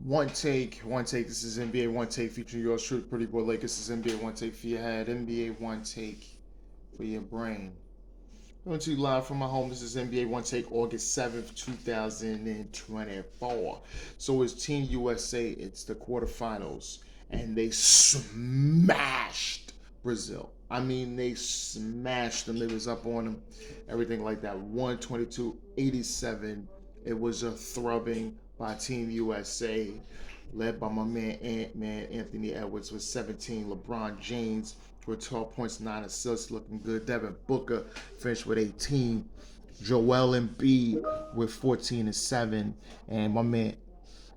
One take. This is NBA One Take featuring yours truly, Pretty Boy Lakers. This is NBA One Take for your head, NBA One Take for your brain. Coming to you live from my home. This is NBA One Take, August 7th, 2024. So it's Team USA. It's the quarterfinals, and they smashed Brazil. I mean, they smashed them. It was up on them, everything like that. 122-87. It was a thrubbing by Team USA, led by my man Ant-Man Anthony Edwards with 17. LeBron James with 12 points, 9 assists, looking good. Devin Booker finished with 18. Joel Embiid with 14 and 7. And my man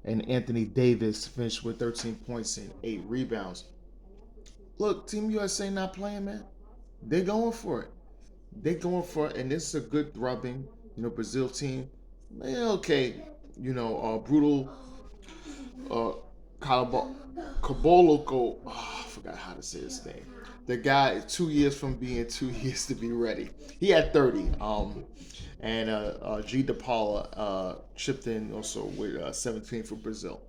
and Anthony Davis finished with 13 points and 8 rebounds. Look, Team USA not playing, man. They're going for it. They're going for it, and this is a good thrubbing. Brazil team, okay. Brutal uh, Kaboloko. Oh, I forgot how to say his name. The guy is 2 years from being 2 years to be ready. He had 30. And G. DePaula chipped in also with 17 for Brazil.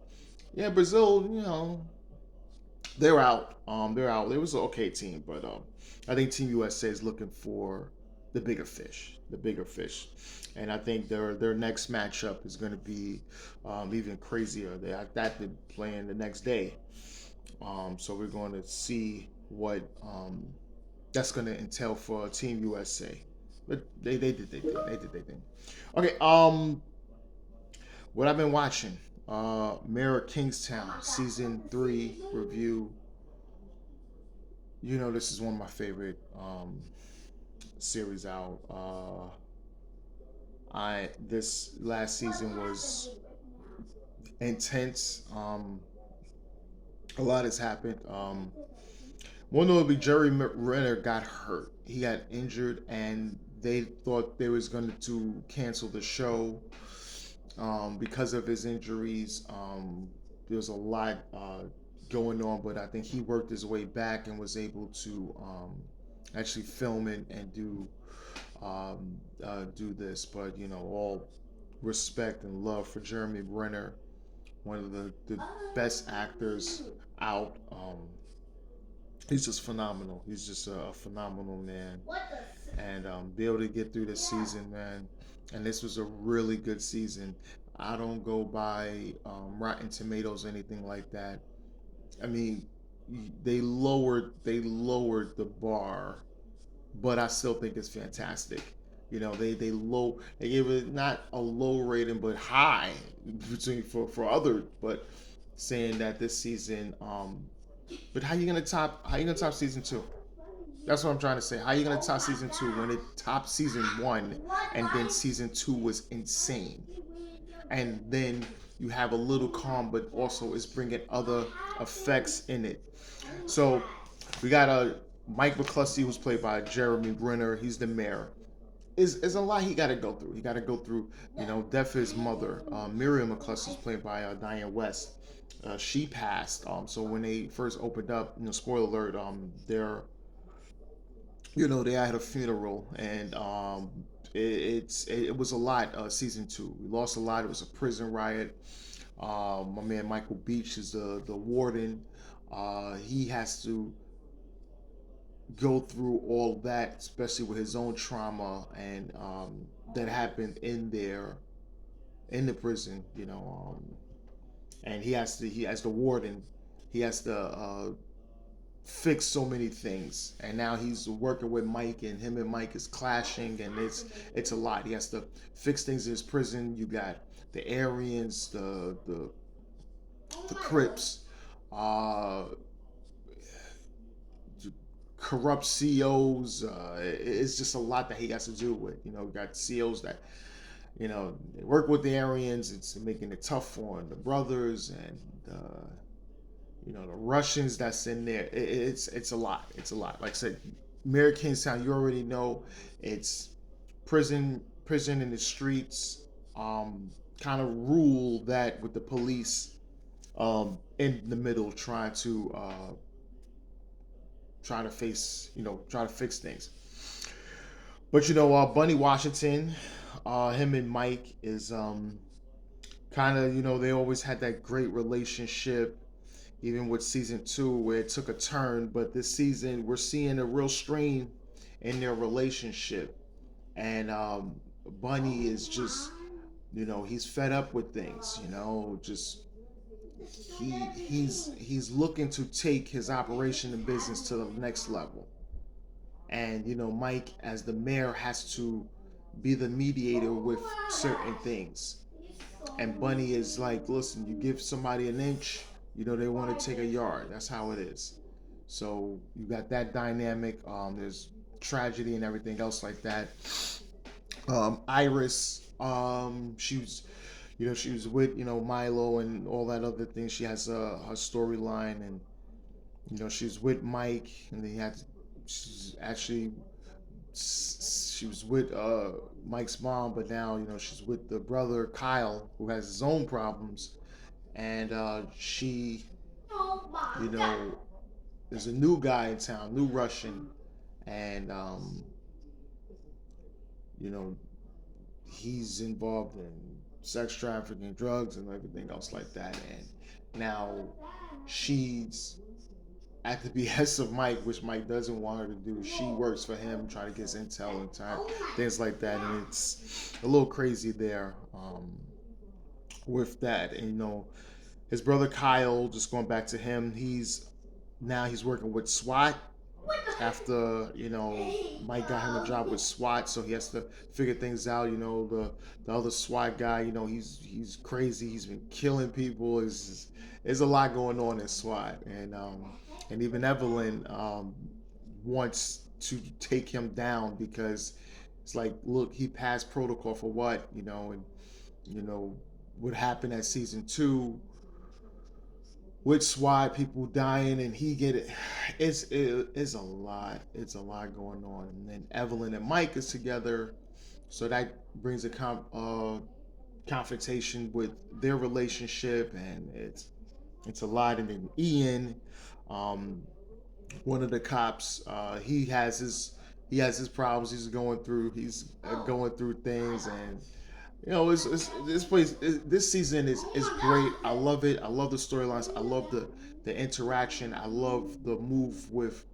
Yeah, Brazil. They're out. They're out. It was an okay team, but I think Team USA is looking for the bigger fish. The bigger fish. And I think their next matchup is going to be even crazier. They're playing the next day. So we're going to see what that's going to entail for Team USA. But they did their thing. They did their thing. Okay. What I've been watching. Mirror Kingstown season 3 review. This is one of my favorite series out. I This last season was intense. A lot has happened. One notably, Jerry Renner got hurt. He got injured, and they thought they was going to cancel the show because of his injuries. There was a lot going on, but I think he worked his way back and was able to actually film it and do this. But all respect and love for Jeremy Renner, one of the best actors out. He's just phenomenal. He's just a phenomenal man, and be able to get through this season, man. And this was a really good season. I don't go by Rotten Tomatoes or anything like that. I mean, they lowered the bar, but I still think it's fantastic. They gave it not a low rating but high between for other, but saying that this season. But how you gonna top season 2? That's what I'm trying to say. How you gonna top season 2 when it topped season 1, and then season 2 was insane, and then you have a little calm, but also is bringing other effects in it. So we got a Mike McCluskey, who's played by Jeremy Renner. He's the mayor. Is a lot he got to go through. He got to go through, death of his mother. Miriam McCluskey is played by Diane West. She passed. So when they first opened up, spoiler alert, they had a funeral, and it was a lot. Season 2, we lost a lot. It was a prison riot. My man Michael Beach is the warden. He has to go through all that, especially with his own trauma and that happened in the prison. And he as the warden, he has to fix so many things, and now he's working with Mike, and him and Mike is clashing, and it's a lot. He has to fix things in his prison. You got the Aryans, the Crips, uh, corrupt COs. It's just a lot that he has to do with. You got COs that they work with the Aryans. It's making it tough for the brothers, and the Russians that's in there. It's a lot. It's a lot. Like I said, Mary Kingstown. You already know it's prison in the streets. Kind of rule that with the police in the middle, trying to try to fix things. But Bunny Washington, him and Mike is kind of, they always had that great relationship, even with season two, where it took a turn. But this season, we're seeing a real strain in their relationship. And Bunny is just, he's fed up with things, just he's looking to take his operation and business to the next level. And Mike, as the mayor, has to be the mediator with certain things. And Bunny is like, listen, you give somebody an inch, they want to take a yard. That's how it is. So you got that dynamic. There's tragedy and everything else like that. Iris, she was with Milo and all that other thing. She has her storyline, and she's with Mike, and they had. She's actually she was with Mike's mom, but now she's with the brother Kyle, who has his own problems, and she, you know, there's a new guy in town, new Russian, and you know, he's involved in sex trafficking, drugs, and everything else like that, and now she's at the behest of Mike, which Mike doesn't want her to do. She works for him, trying to get his intel and things like that, and it's a little crazy there with that. And his brother Kyle, just going back to him, he's working with SWAT after Mike got him a job with SWAT, so he has to figure things out. The other SWAT guy, he's crazy. He's been killing people. There's a lot going on in SWAT, and even Evelyn wants to take him down because it's like, look, he passed protocol for what, and you know what happened at season two with SWAT, people dying, and he get it. It's a lot. It's a lot going on. And then Evelyn and Mike is together, so that brings a confrontation with their relationship, and it's a lot. And then Ian, um, one of the cops, he has his problems. He's going through things, and this place. This season is great. I love it. I love the storylines. I love the interaction. I love the move with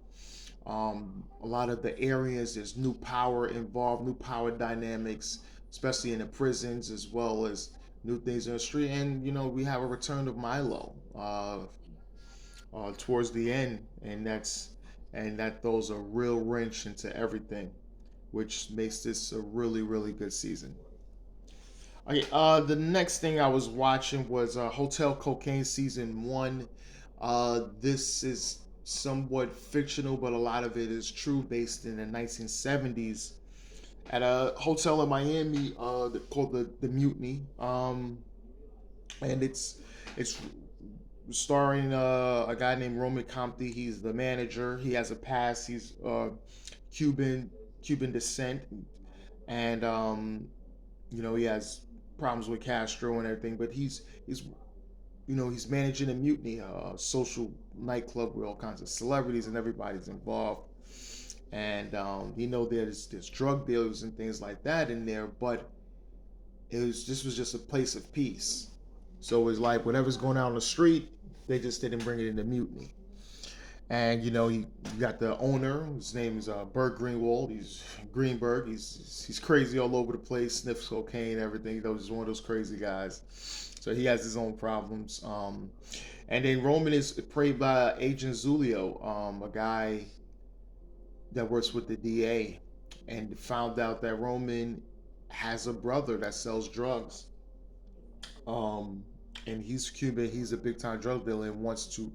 a lot of the areas. There's new power involved, new power dynamics, especially in the prisons, as well as new things in the street. And we have a return of Milo towards the end, and that throws a real wrench into everything, which makes this a really really good season. Okay, the next thing I was watching was Hotel Cocaine season one. This is somewhat fictional, but a lot of it is true, based in the 1970s at a hotel in Miami called the Mutiny. And it's starring a guy named Roman Compte. He's the manager. He has a past. He's Cuban Cuban descent, and he has problems with Castro and everything. But he's managing a mutiny, a social nightclub with all kinds of celebrities and everybody's involved. And there's drug dealers and things like that in there, but this was just a place of peace. So it was like whatever's going on the street, they just didn't bring it into mutiny. And you got the owner. His name is Bert Greenwald. He's Greenberg. He's crazy all over the place, sniffs cocaine, everything. He's one of those crazy guys. So he has his own problems. And then Roman is played by Agent Zulio, a guy that works with the DA, and found out that Roman has a brother that sells drugs. Um, and he's Cuban. He's a big time drug dealer and wants to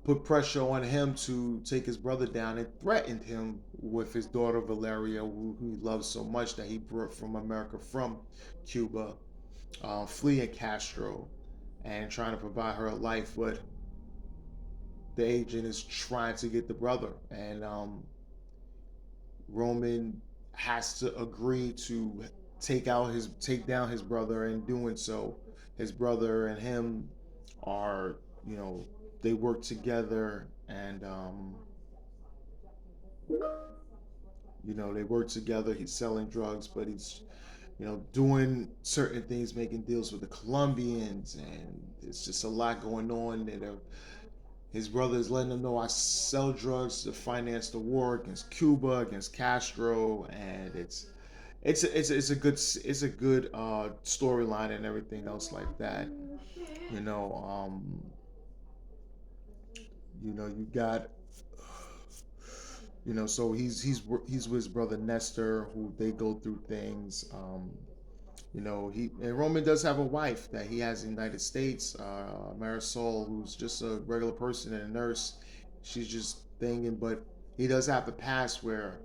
put pressure on him to take his brother down, and threatened him with his daughter Valeria, who he loves so much, that he brought from America, from Cuba, fleeing Castro and trying to provide her a life. But the agent is trying to get the brother, and Roman has to agree to take down his brother. And doing so, his brother and him are, you know they work together, and they work together. He's selling drugs, but doing certain things, making deals with the Colombians, and it's just a lot going on. His brother is letting him know I sell drugs to finance the war against Cuba, against Castro, and it's a good storyline and everything else like that. You know, you got so he's with his brother Nestor, who they go through things. He and Roman does have a wife that he has in the United States, Marisol, who's just a regular person and a nurse. She's just thinking, but he does have a past where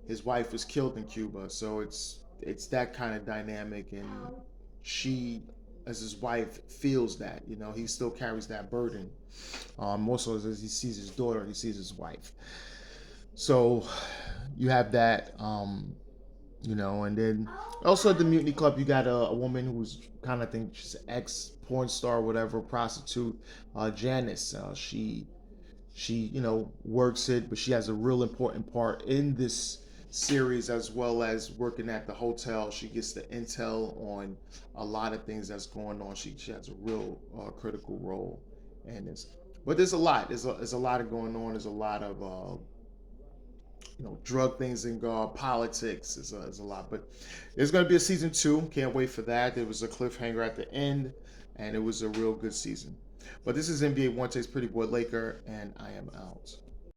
his wife was killed in Cuba, so it's that kind of dynamic, and she, as his wife, feels that he still carries that burden. Also, as he sees his daughter, he sees his wife. So you have that. And then also at the Mutiny Club, you got a woman who's kind of think she's an ex porn star, whatever, prostitute, Janice. She works it, but she has a real important part in this series as well as working at the hotel. She gets the intel on a lot of things that's going on. She has a real critical role in this. But there's a lot. There's a lot of going on. There's a lot of drug things and politics is a lot. But there's going to be a season two. Can't wait for that. There was a cliffhanger at the end, and it was a real good season. But this is NBA One Takes Pretty Boy Laker, and I am out.